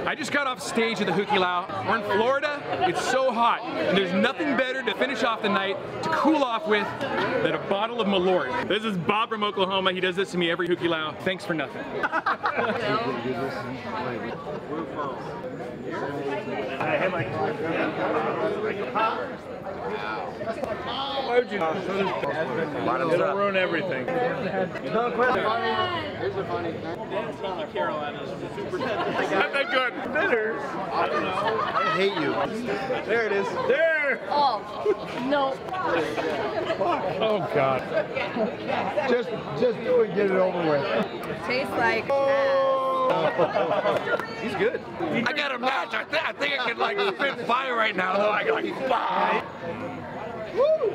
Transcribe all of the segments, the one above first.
I just got off stage at the Hukilau. We're in Florida. It's so hot, and there's nothing better to finish off the night to cool off with than a bottle of Malort. This is Bob from Oklahoma. He does this to me every Hukilau. Thanks for nothing. Why'd you it'll ruin everything. No question. Here's a funny thing. It's not like Carolina's super not that good. Bitter. I don't know. I hate you. There it is. There! Oh, no. Oh, God. Just do it, get it over with. Tastes like He's good. I got a match. I think I can like spit fire right now. Though I got like fire. Woo!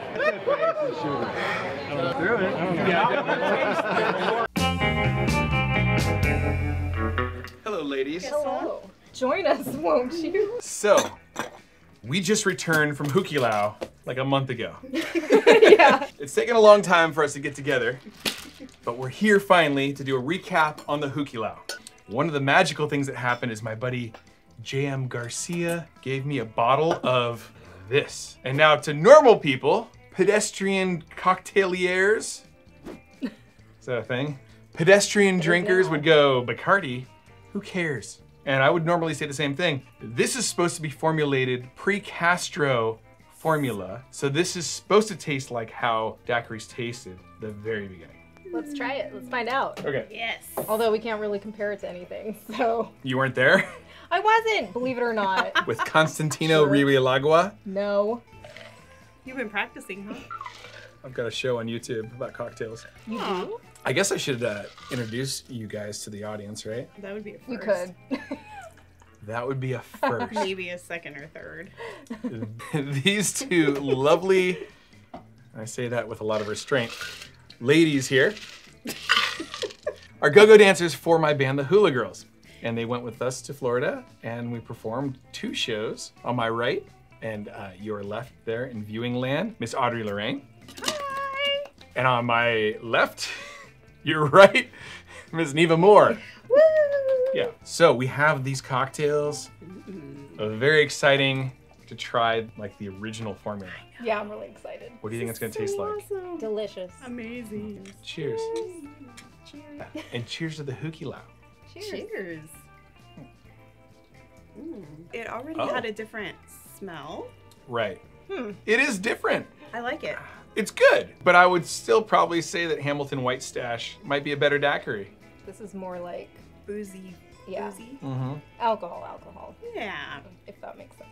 Through it. Hello, ladies. Hello. Join us, won't you? So, we just returned from Hukilau like a month ago. Yeah. It's taken a long time for us to get together, but we're here finally to do a recap on the Hukilau. One of the magical things that happened is my buddy J.M. Garcia gave me a bottle of this. And now to normal people, pedestrian cocktailiers, is that a thing? Pedestrian drinkers would go, Bacardi, who cares? And I would normally say the same thing. This is supposed to be formulated pre-Castro formula. So this is supposed to taste like how daiquiris tasted at the very beginning. Let's try it. Let's find out. Okay. Yes. Although we can't really compare it to anything, so. You weren't there? I wasn't, believe it or not. With Constantino Rivialagua? No. You've been practicing, huh? I've got a show on YouTube about cocktails. You do? I guess I should introduce you guys to the audience, right? That would be a first. You could. That would be a first. Maybe a second or third. These two lovely, I say that with a lot of restraint, ladies here are go-go dancers for my band, the Hula Girls. And they went with us to Florida and we performed 2 shows. On my right and your left there in viewing land, Miss Audrie Lorraine. Hi! And on my left, your right, Miss Neva Moore. Woo! Yeah, so we have these cocktails. Very exciting to try like the original formula. Yeah, I'm really excited. What do you think it's gonna taste like? Awesome. Delicious. Amazing. Cheers. Cheers. And cheers to the Hukilau. Cheers. It already Oh. had a different smell. Right. It is different. I like it. It's good, but I would still probably say that Hamilton White Stash might be a better daiquiri. This is more like, Boozy. yeah, Boozy. alcohol, Yeah. if that makes sense.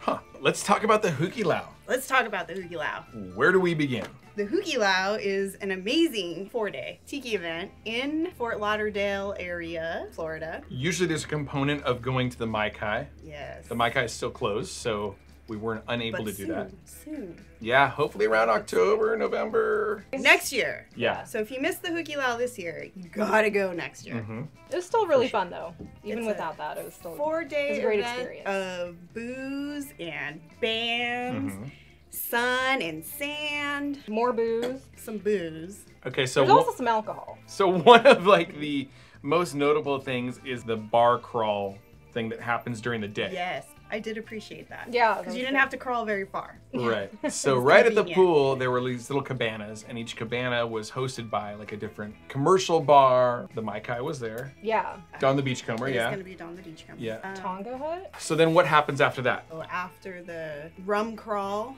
Huh. Let's talk about the Hukilau. Let's talk about the Hukilau. Where do we begin? The Hukilau is an amazing 4-day tiki event in Fort Lauderdale area, Florida. Usually there's a component of going to the Mai Kai. Yes. The Mai Kai is still closed, so we weren't unable to do that. Soon. Yeah, hopefully around October, November. Next year. Yeah. So if you missed the Hukilau this year, you gotta go next year. It was still really fun though. Even It's without that, it was still 4-day it was a great event experience. of booze and bands, sun and sand, More booze. some booze. Okay, so There's also some alcohol. so one of like the most notable things is the bar crawl thing that happens during the day. Yes, I did appreciate that. Yeah. Because you didn't have to crawl very far. Right. So right at the convenient. pool, there were these little cabanas, and each cabana was hosted by like a different commercial bar. The Mai Kai was there. Yeah. Don the Beachcomber, It's yeah. gonna be Don the Beachcomber. Yeah. Tonga hut? So then what happens after that? So after the rum crawl,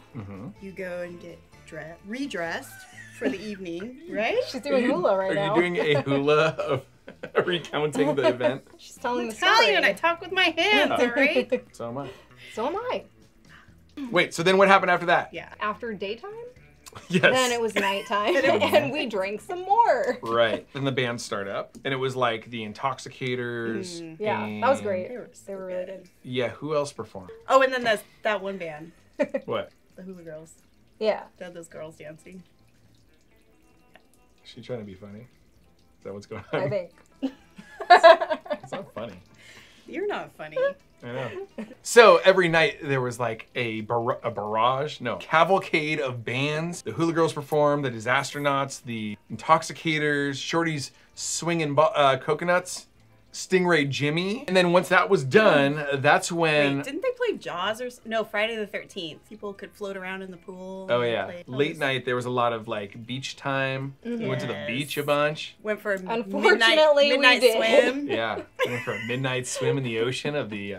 you go and get redressed for the evening, right? She's doing hula right Are now. you doing a hula of recounting the event? She's telling the Italian, story. and I talk with my hands, all right? So am I. So am I. Wait, so then what happened after that? Yeah. After daytime, Yes. then it was nighttime, and we drank some more. Right. Then the band started up, and it was like the Intoxicators. Yeah, that was and- great. They were They so were really good. good. Yeah, who else performed? Oh, and then that one band, What? the Hula Girls. Yeah. They had those girls dancing. Is she trying to be funny? Is that what's going on? I think. It's not funny. You're not funny. I know. So every night there was like a cavalcade of bands. The Hula Girls performed, the Disastronauts, the Intoxicators, Shorty's swinging coconuts. Stingray Jimmy. And then once that was done, that's when... Wait, didn't they play Jaws or no, Friday the 13th? People could float around in the pool. Oh and yeah, play- late night there was a lot of like beach time. We went to the Yes. beach a bunch. Went for a Unfortunately, we midnight did. swim. Yeah, we went for a midnight swim in the ocean of the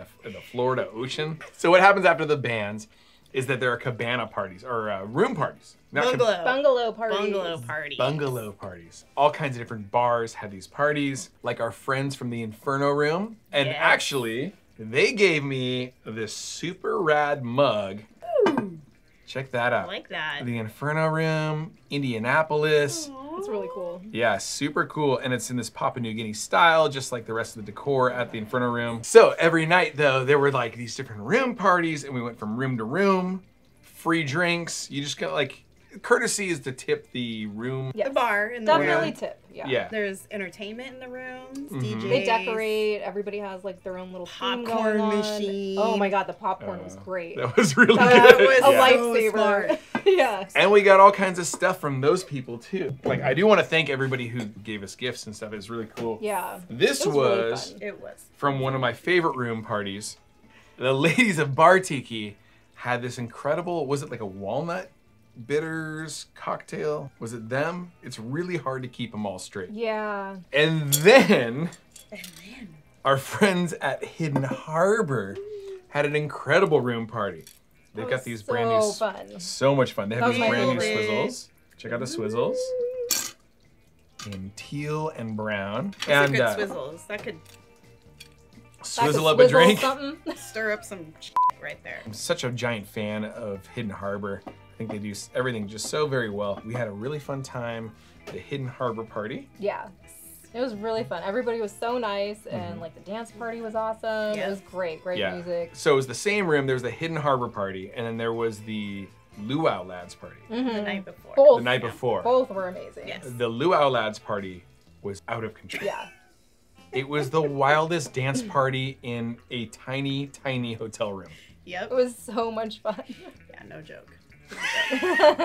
Florida Ocean. So what happens after the bands is that there are cabana parties or room parties. Not Bungalow. Bungalow parties. Bungalow party. Bungalow parties. All kinds of different bars had these parties, like our friends from the Inferno Room. And Yes. actually, they gave me this super rad mug. Ooh, Check that out. I like that. The Inferno Room, Indianapolis. It's really cool. Yeah, super cool. And it's in this Papua New Guinea style, just like the rest of the decor at the Inferno Room. So every night, though, there were like these different room parties, and we went from room to room, free drinks. You just got like, courtesy is to tip the room. Yes. The bar in the Definitely room. tip. Yeah. Yeah. There's entertainment in the rooms. Mhm. DJs. They decorate. Everybody has like their own little theme Popcorn going on. machine. Oh my god, the popcorn was great. That was really That good. was Yeah. a So lifesaver. smart. Yeah. And we got all kinds of stuff from those people too. Like, I do want to thank everybody who gave us gifts and stuff. It was really cool. Yeah. This It was really was fun. It was. from one of my favorite room parties. The ladies of Bar Tiki had this incredible, was it like a walnut bitters cocktail? Was it them? It's really hard to keep them all straight. Yeah. And then And then our friends at Hidden Harbor had an incredible room party. They've got these brand new, fun. so much fun. They have That these was my brand new favorite. swizzles. Check out the swizzles in teal and brown. those are And good swizzles. That could swizzle up a drink. Something. stir up some right there. I'm such a giant fan of Hidden Harbor. I think they do everything just so very well. We had a really fun time at the Hidden Harbor party. Yeah. It was really fun. Everybody was so nice, and like the dance party was awesome. Yes. It was great, great music. So it was the same room. There was the Hidden Harbor party, and then there was the Luau Lads party The night before. Both, the night before. both were amazing. Yes. The Luau Lads party was out of control. Yeah. It was the wildest dance party in a tiny, tiny hotel room. Yep. It was so much fun. Yeah, no joke.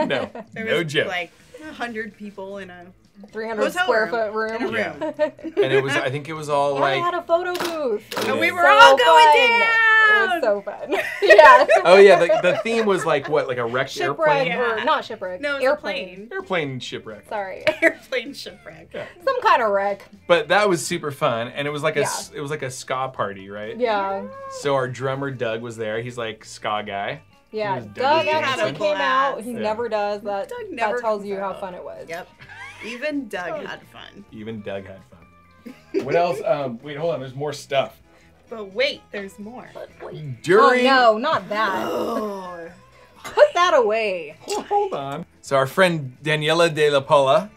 No, There no was joke. like 100 people in a 300 Hotel square room. foot room. In a room. And it was, I think it was all And I like, had a photo booth. It And we was were all going fun. down. It was so fun. Yeah. oh yeah, the theme was like what, like a wrecked Shipwreck, airplane? Yeah. or not shipwreck. No, it was airplane. Airplane shipwreck. Sorry. airplane shipwreck. Yeah. Some kind of wreck. But that was super fun, and it was like Yeah. it was like a ska party, right? Yeah. So our drummer Doug was there. He's like ska guy. Yeah. was Doug Doug Davidson. actually Had a came out. blast. He Yeah. never does. That Doug never that tells comes you how out. fun it was. Yep. Even Doug had fun. Even Doug had fun. What else? Wait, hold on. There's more stuff. But wait, there's more. During. Oh no, not that. Oh. Put that away. Hold on. So our friend Daniela De La Pola,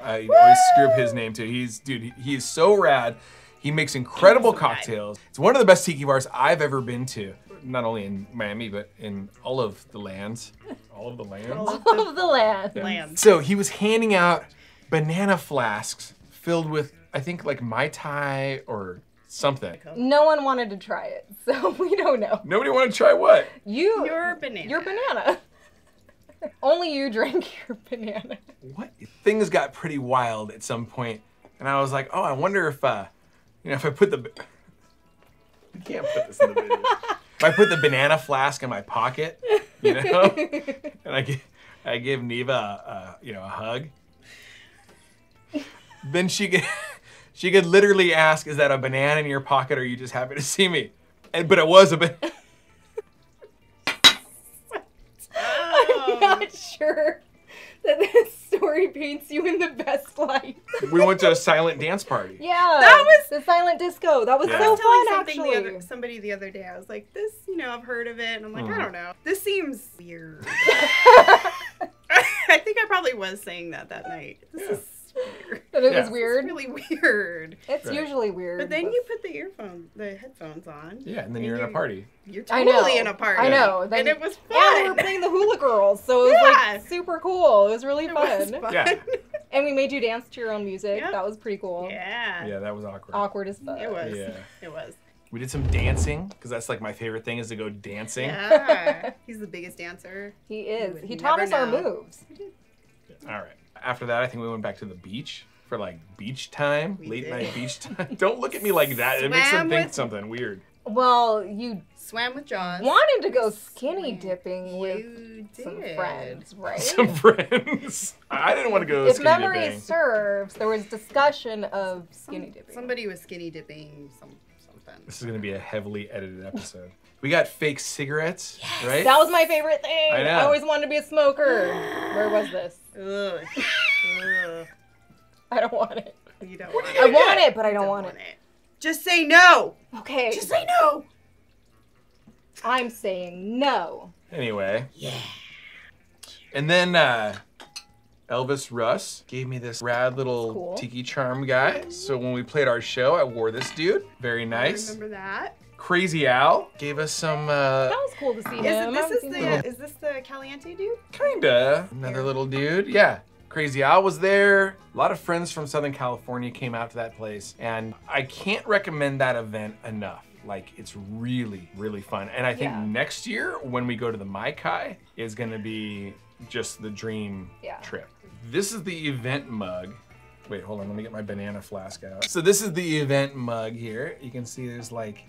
I always screw up his name too. He is so rad. He makes incredible He's so rad. cocktails. It's one of the best tiki bars I've ever been to. Not only in Miami, but in all of the lands. All of the lands. All of the land. Land. So he was handing out banana flasks filled with, I think, like Mai Tai or something. No one wanted to try it, so we don't know. Nobody wanted to try what? Your banana. Your banana. Only you drank your banana. What? Things got pretty wild at some point, and I was like, oh, I wonder if, if I put the... You can't put this in the video. If I put the banana flask in my pocket, and I give Neva a hug, then she could literally ask, "Is that a banana in your pocket, or are you just happy to see me?" But it was a banana. I'm not sure that this story paints you in the best light. We went to a silent dance party. Yeah, That was- the silent disco. That was Yeah. I so was telling fun, something actually. somebody the other day. I was like, this, I've heard of it, and I'm like, I don't know. This seems weird. I think I probably was saying that night. This is weird. That it Yeah. was weird. It's really weird. It's Right. usually weird. But then you put the headphones on. Yeah, and then you're in a party. You're I totally know. in a party. I know. And Then- it was and we were fun. playing the hula girls, so it was Yeah. like super cool. It was really It was fun. fun. Yeah. And we made you dance to your own music. Yep. That was pretty cool. Yeah. Yeah, that was awkward. Awkward as fuck. It was. Yeah. It was. We did some dancing, because that's like my favorite thing is to go dancing. Yeah. He's the biggest dancer. He You is. would He taught never us our know. moves. All right. After that, I think we went back to the beach. for like beach time, We late did. night beach time. Don't look at me like that. It makes them Swam think with- something weird. Well, you Swam with Jaws. wanted to go skinny dipping with You some did. friends, right? Some friends. I didn't want to go If skinny memory dipping. serves, there was discussion of skinny dipping. Somebody was skinny dipping something. This is going to be a heavily edited episode. We got fake cigarettes, right? That was my favorite thing. I know. I always wanted to be a smoker. Where was this? Ugh. Ugh. I don't want it. You don't What want do I it. want it, but I don't want it. Just say no. Okay, Just say no. I'm saying no. Anyway. Yeah. And then Elvis Russ gave me this rad little cool. tiki charm guy. So when we played our show, I wore this dude. Very I nice. remember that. Crazy Al gave us some, That was cool to see him. I haven't seen him. Is this the Caliente dude? kinda, another little dude. Yeah. Crazy Al was there. A lot of friends from Southern California came out to that place. And I can't recommend that event enough. Like, it's really, really fun. And I think Yeah. next year, when we go to the Mai Kai, is gonna be just the dream Yeah. trip. This is the event mug. Wait, hold on, let me get my banana flask out. So this is the event mug here. You can see there's like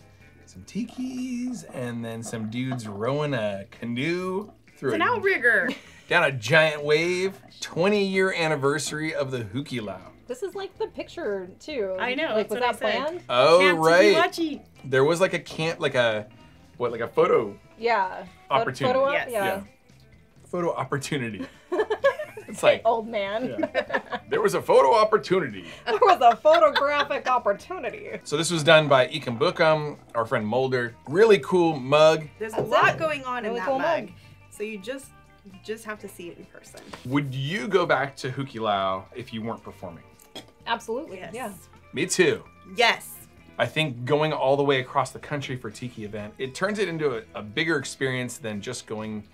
some tikis and then some dudes rowing a canoe through It's an outrigger. down a giant wave. 20-year anniversary of the Hukilau. This is like the picture too. I know, Like, that's was what I that said. planned? Oh, Camp right. Tiki-Wachi. There was like a camp, like a photo Yeah. Opportunity. Photo op? Yes. Yeah. photo opportunity. It's like, Old man. yeah. There was a photo opportunity. There was a photographic opportunity. So this was done by Ekan Bookham, our friend Mulder. Really cool mug. There's a That's lot it. going on in Really that cool mug. mug. So you just have to see it in person. Would you go back to Hukilau if you weren't performing? Absolutely. Yes. Yeah. Me too. Yes. I think going all the way across the country for a Tiki event, it turns it into a bigger experience than just going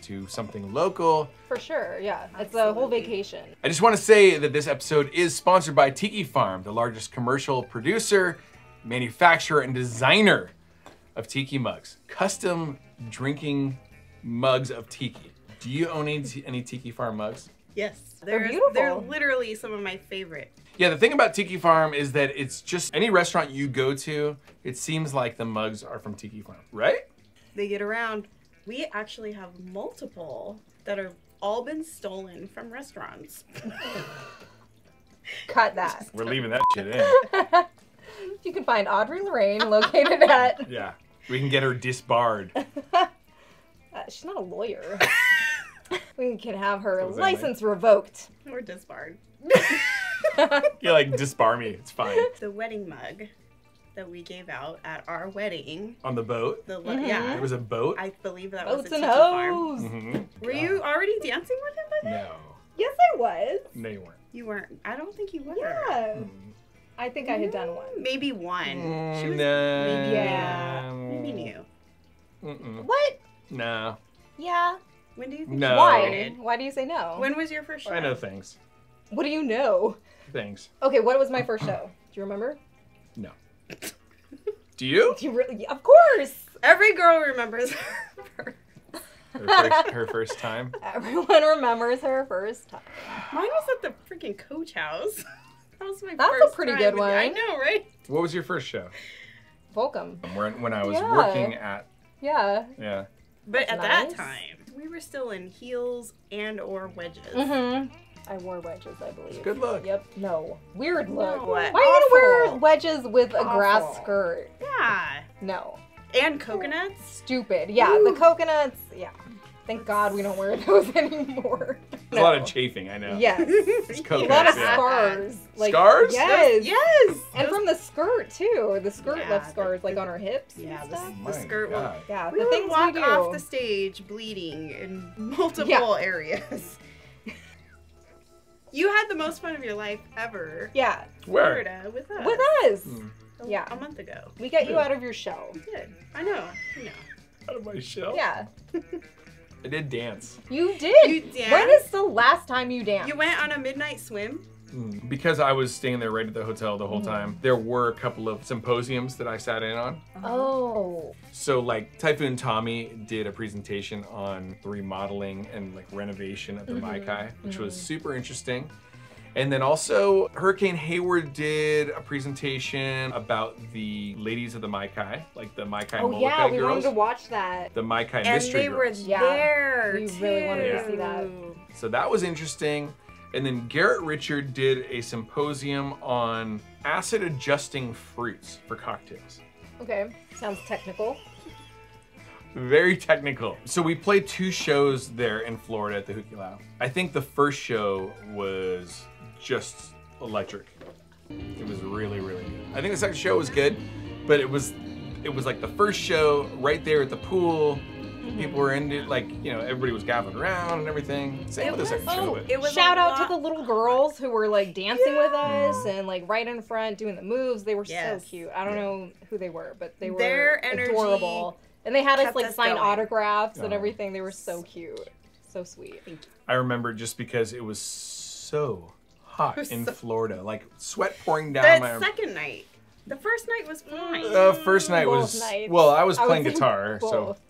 to something local. For sure. Yeah. It's a whole Absolutely. vacation. I just want to say that this episode is sponsored by Tiki Farm, the largest commercial producer, manufacturer, and designer of Tiki mugs. Custom drinking mugs of Tiki. Do you own any Tiki Farm mugs? Yes. They're beautiful. They're literally some of my favorite. Yeah, the thing about Tiki Farm is that it's just any restaurant you go to, it seems like the mugs are from Tiki Farm, right? They get around. We actually have multiple that have all been stolen from restaurants. Cut that. We're leaving that shit in. You can find Audrey Lorraine located at. Yeah, we can get her disbarred. She's not a lawyer. We can have her What was that, Mike? license revoked. Or disbarred. You're like, disbar me, it's fine. The wedding mug that we gave out at our wedding. On the boat, Yeah. there was a boat. I believe that Boats was a and tiki farm. hoes. Mhm. Were you already dancing with him by then? No, Yes, I was. no you weren't. You weren't. I don't think you were. Yeah. I think I had done one. Maybe one. She was No. maybe, Yeah. maybe new. Mm-mm. What? No. Yeah. When do you think No. you Why? started? Why do you say no? When was your first show? I know things. What do you know? Things. Okay, what was my first show? Do you remember? No. Do you? Do you really? Of course. Every girl remembers her. Her first time. Everyone remembers her first time. Mine was at the freaking coach house. That was my That's a first pretty time good with you. I one. know, right? What was your first show? Volcom. When I was Yeah. working at, Yeah. yeah. But That's at that nice. time, we were still in heels and or wedges. Mm-hmm. I wore wedges, I believe. Good look. Yep. No. Weird look. No, Why are you gonna wear awful. wedges with a grass Awful. skirt? Yeah. No. And coconuts. Stupid. Yeah, the coconuts. Yeah. Thank God we don't wear those anymore. There's a lot of chafing, I know. Yes. It's A coconuts, lot of yeah. scars. Scars? Yes. Yes. And from the skirt too. The skirt Yeah, left scars the- like on our hips. Yeah, and the, stuff. My the skirt will. God. Yeah, We the would things walk we do. off the stage bleeding in multiple areas. You had the most fun of your life ever. Yeah, Where? Florida with us. with us. A- Yeah. A month ago. We get you out of your shell. We did. I know. Out of my shell? Yeah, I did dance. you did. You danced? When is the last time you danced? You went on a midnight swim. Because I was staying there right at the hotel the whole Mm. time, there were a couple of symposiums that I sat in on. Oh. So like Typhoon Tommy did a presentation on the remodeling and like renovation of the Mai Kai, which was super interesting. And then also Hurricane Hayward did a presentation about the ladies of the Mai Kai, like the Mai Kai Oh Molokai yeah, we wanted girls. to watch that. The Mai Kai And mystery they were girls. Yeah, there. we really wanted to see that. So that was interesting. And then Garrett Richard did a symposium on acid adjusting fruits for cocktails. Okay, sounds technical. Very technical. So we played 2 shows there in Florida at the Hukilau. I think the first show was just electric. It was really, really good. I think the second show was good, but it was like the first show right there at the pool. People were into it, like, you know, everybody was gathering around and everything. Same with the second show. But It was Shout a out to lot- the little girls who were like dancing with us and like right in front doing the moves. They were Yes. so cute. I don't know who they were, but they were Their energy adorable. And they had us kept like us sign going. autographs and Oh. everything. They were so cute. So sweet. I remember just because it was so hot in Florida, like sweat pouring down The my. second night. The first night was fine. The first night Both was nights. well, I was I playing was in guitar, so both.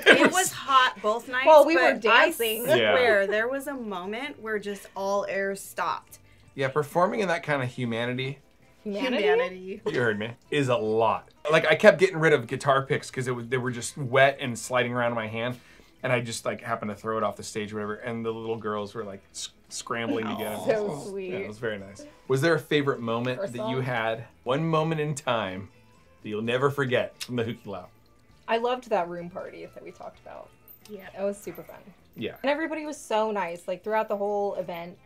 It was hot both nights. Well, we but were dancing. I Yeah. swear, there was a moment where just all air stopped. yeah, performing in that kind of humanity. Humanity? You heard me. Is a lot. Like I kept getting rid of guitar picks because they were just wet and sliding around in my hand, and I just like happened to throw it off the stage or whatever. And the little girls were like scrambling to get them. So sweet. Yeah, it was very nice. Was there a favorite moment First that you song? had? One moment in time that you'll never forget from the Hukilau? I loved that room party that we talked about. Yeah. It was super fun. Yeah. And everybody was so nice. Like throughout the whole event,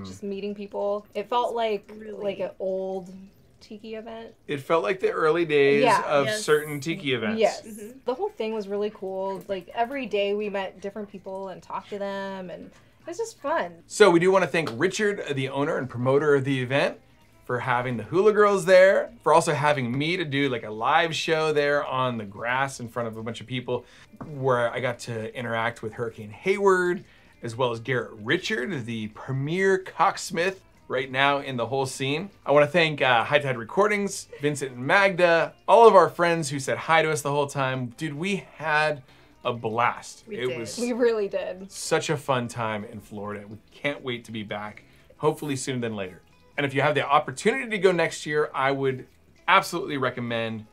just meeting people. It felt like an old tiki event. It felt like the early days Yeah. of Yes. certain tiki events. Yes. The whole thing was really cool. Like every day we met different people and talked to them, and it was just fun. So we do want to thank Richard, the owner and promoter of the event, for having the Hula Girls there, for also having me to do like a live show there on the grass in front of a bunch of people, where I got to interact with Hurricane Hayward, as well as Garrett Richard, the premier cocksmith right now in the whole scene. I want to thank High Tide Recordings, Vincent and Magda, all of our friends who said hi to us the whole time. Dude, we had a blast. We It did. was We really did. such a fun time in Florida. We can't wait to be back, hopefully sooner than later. And if you have the opportunity to go next year, I would absolutely recommend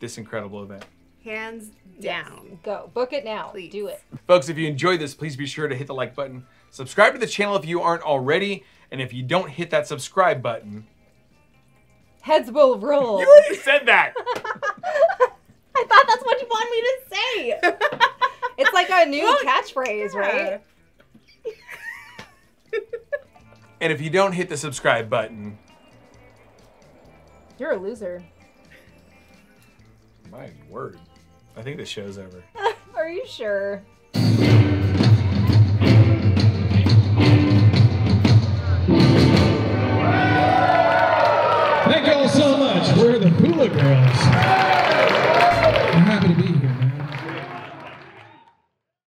this incredible event. Hands down. Go. Book it now. Please. Do it. Folks, if you enjoyed this, please be sure to hit the like button. Subscribe to the channel if you aren't already. And if you don't hit that subscribe button, Heads will roll. you already said that. I thought that's what you wanted me to say. It's like a new catchphrase, right? And if you don't hit the subscribe button, You're a loser. my word, I think the show's over. Are you sure? Thank you all so much. We're the Hula Girls.